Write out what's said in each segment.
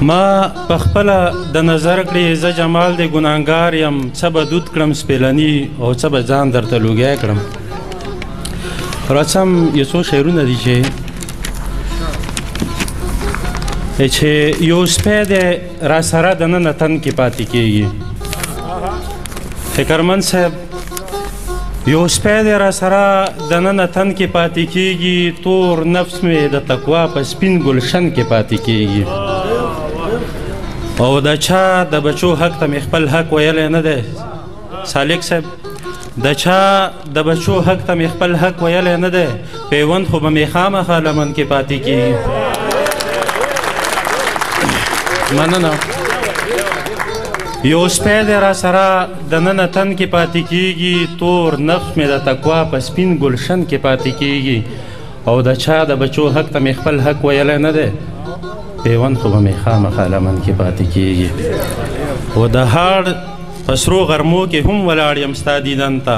ما پخپله د نظر کړې زه جمال د ګناهګار یم څه به دود کړم سپېلني او څه به ځان درته لوګی کړم راڅم یو څو شعرونه دي چې یو سپی دی راسره دننه تن کې پاتې کېږي فکرمند صاحب یو سپی دی راسره دننه تن کې پاتې کېږي تور نفس مې د تقوا په سپین ګلشن کې پاتې کېږي او د چا د بچو حق ته مې خپل حق ویلی نه دی سالک صاحب د چا د بچو حق ته مې خپل حق ویلی نه دی پیوند خو به مې خامخا لمن کې پاتې کېږي مننه یو سپی دی راسره دننه تن کې پاتې کېږي تور نفس مې د تقوا په سپین ګلشن کې پاتې کېږي او د چا د بچو حق ته مې خپل حق ویلی نه دی پیوند خو به مې خامخا لمن کې پاتې کېږي و د هاړ په سرو غرمو کې هم ولاړ یم ستا دیدن ته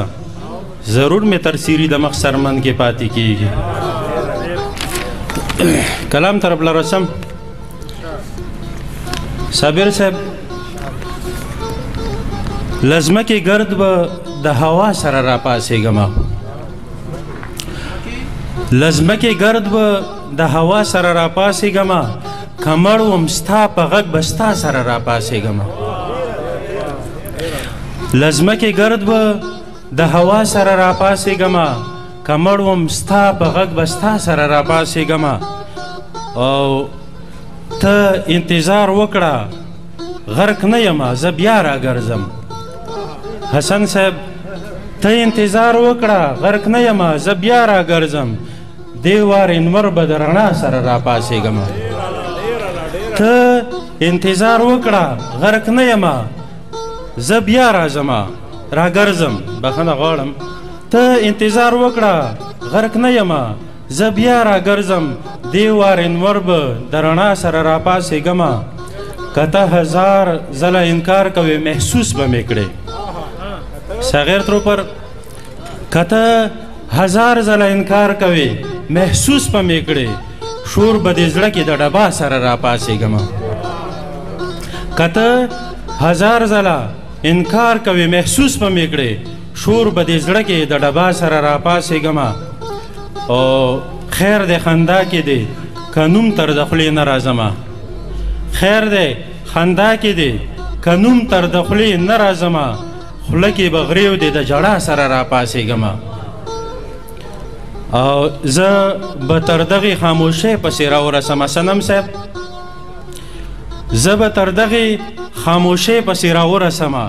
ضرور مې تر سیري د مخ سرمن کې پاتې کېږي کلام طرف له رسم صابر صاحب لزمکې ګرد به د هوا سره راپاسېږمه لزمکې ګرد به د هوا سره راپاسېږمه کمړ وم ستا په غږ به ستا سره راپاسېږمه لزمکې ګرد به د هوا سره راپاسېږمه کمړ وم ستا په غږ به ستا سره راپاسېږمه او ته انتظار وکړه غرق نه یمه زه بیا راګرځم حسن صاحب ته انتظار وکړه غرق نه یمه زه بیا راګرځم دې وار انور به د رڼا سره راپاسېږمه ته انتظار وکړه غرق نه یمه زه بیا راځمه راګرځم بخښنه غواړم ته انتظار وکړه غرق نه یمه زه بیا راګرځم دې وار انور به د رڼا سره راپاسېږمه که ته هزار ځله انکار کوې محسوس به مې کړې صغیر تروپر که ته هزار ځله انکار کوې محسوس به مې کړې شور به دې زړه کې د ډبا سره راپاسېږمه که ته هزار ځله انکار کوې محسوس به مې کړې شور به دې زړه کې د ډبا سره راپاسېږمه او خیر دی خندا کې دی که نوم تر د خولې نه راځمه خیر دی خندا کې دی که نوم تر د خولې نه راځمه خوله کې به غریو دی د ژړا سره راپاسېږمه او زه به تر دغې خاموشۍ پسې راورسمه صنم صاحب زه به تر دغې خاموشۍ پسې راورسمه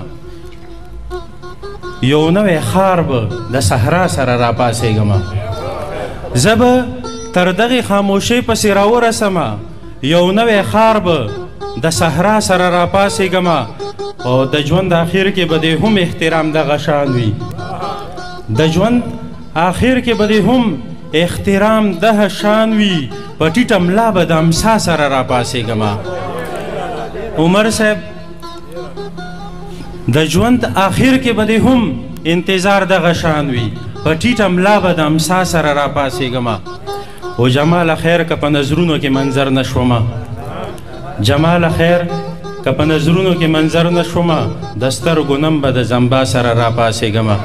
یو نوی ښار به د صحرا سره راپاسېږمه زه به تر دغې خاموشۍ پسې راورسمه یو نوی ښار به د صحرا سره راپاسېږمه او د ژوند آخر کې به دې هم احترام دغه شان وي د ژوند آخر کې به دې هم احترام دغه شان وي په ټیټه ملا به د امسا سره راپاسېږمه عمر صاحب د ژوند آخر کې به دې هم انتظار دغه شان وي په ټیټه ملا به د امسا سره راپاسېږمه او جمال خیر که په نظرونو کې منظر نه شومه جمال خیر که په نظرونو کې منظر نه شومه د سترګو نم به د زمبا سره راپاسېږمه